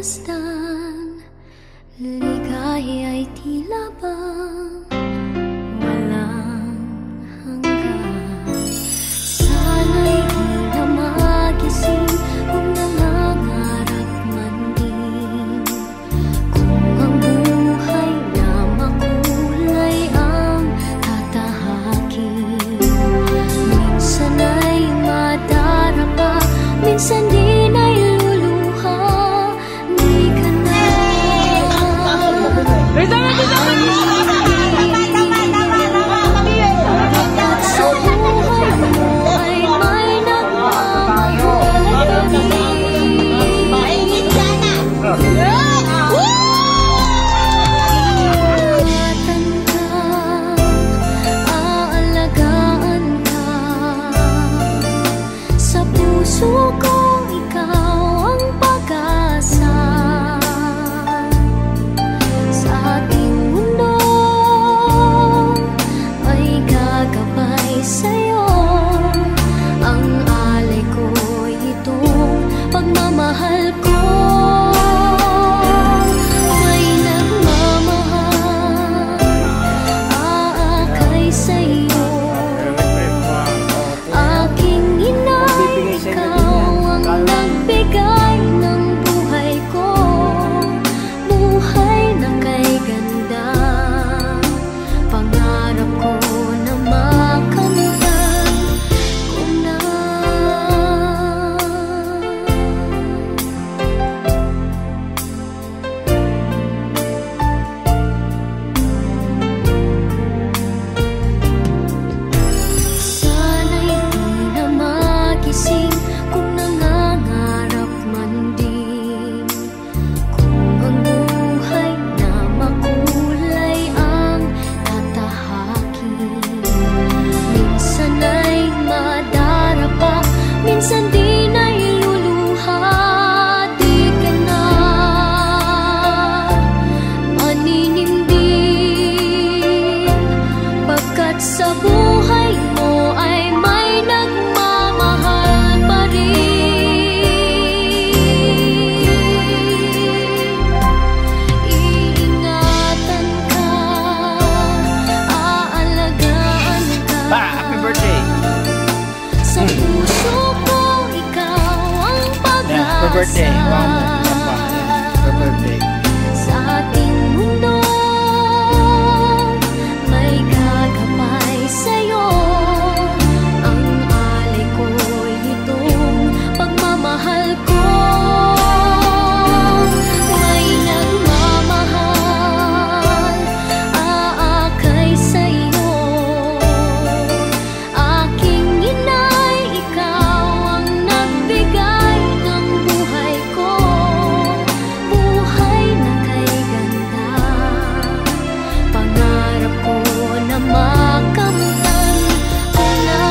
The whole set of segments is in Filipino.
pagmasdan, ligaya ay tila bang walang hanggan. Sana'y di na magising kung nangangarap man din, kung ang buhay na makulay ang tatahakin. Minsan ay madarapa, minsan din ay luluha. Di ka na at sa buhay mo ay may nagmamahal pa rin. Ingatan ka, aalagaan ka, sa puso ko ikaw ang pag-asa. Sa ating mundo ay gagabay sa'yo, ang alay ko'y itong pagmamahal ko. May nagmamahal, aakay sa'yo, aking inay, ikaw ang nagbigay ng buhay ko. Buhay na kay ganda, pangarap ko na makamtan ko na. Sana'y di na magising kung nangangarap man din, kung ang buhay na makulay ang tatahakin. Minsan ay madarapa, minsan din ay luluha. Di ka na maninimdim, pagkat sa buhay mo ay may nagmamahal pa rin. Iingatan ka, aalagaan ka, Happy birthday! sa puso ko ikaw ang Happy birthday! pag-asa. Happy birthday! Sa ating mundo may gagabay sa'yo, ang alay ko'y itong pagmamahal ko. May nagmamahal, aakay sa'yo, aking inay, ikaw ang nagbigay ng buhay ko. Buhay na kay ganda, pangarap ko na makamtan ko na.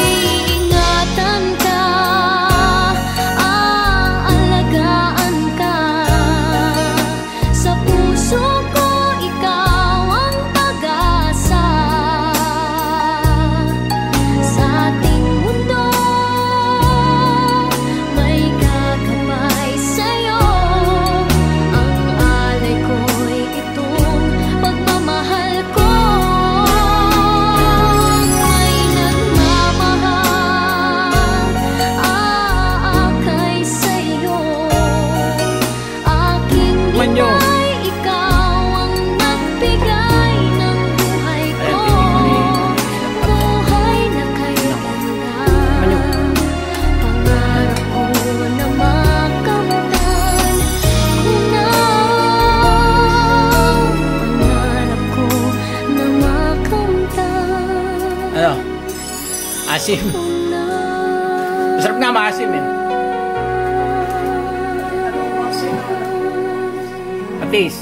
Iingatan ka, aalagaan ka, sa puso ko ikaw ang pag-asa. Sa ating mundo may gagabay sa'yo, ang alay ko'y itong pagmamahal ko. May nagmamahal, aakay sa'yo, aking Manyo. inay, ikaw ang nagbigay ng buhay ko. Buhay na kay ganda, pangarap ko na makamtan ko na. Pangarap ko na makamtan Ano? Asim. ko na. Masarap nga maasim eh. Patis.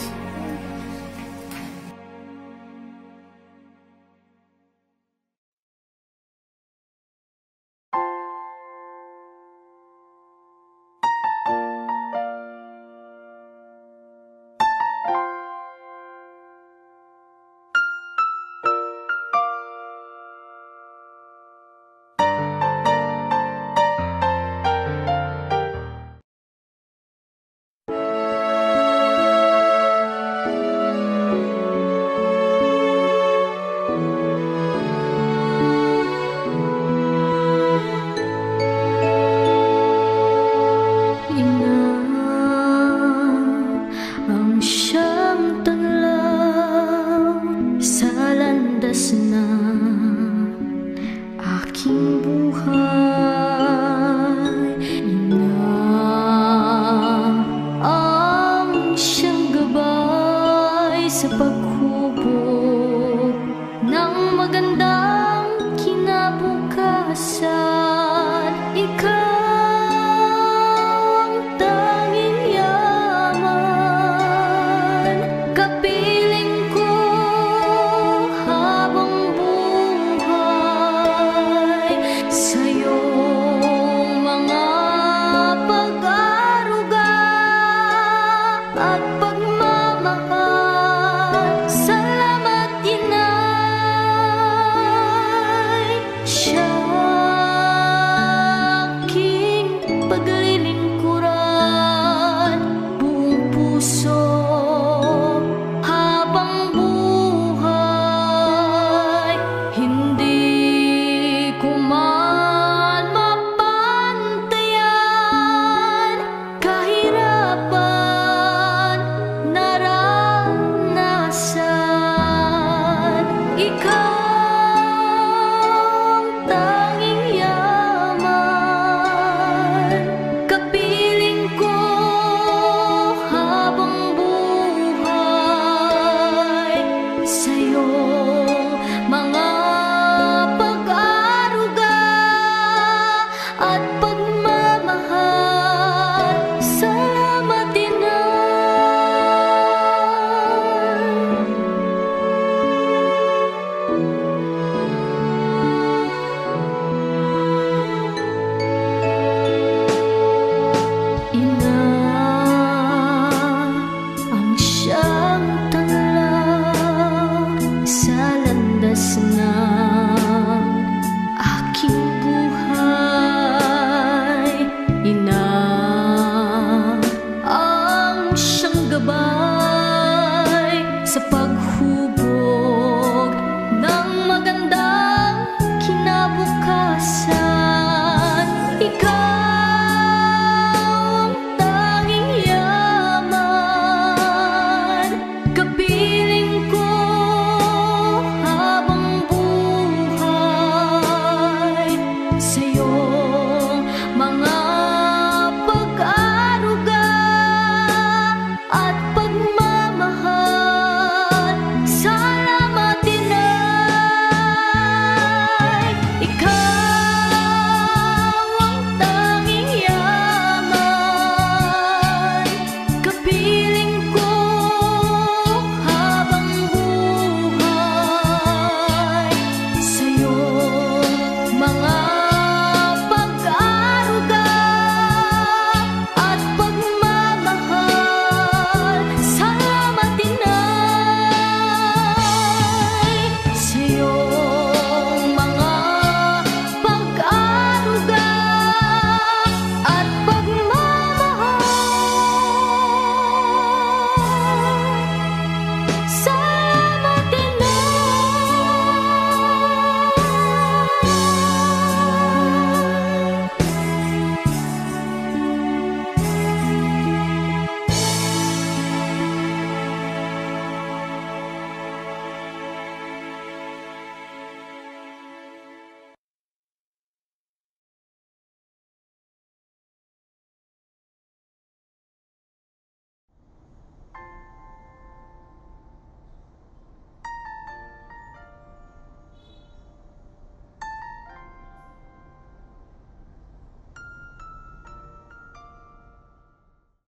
sa'yo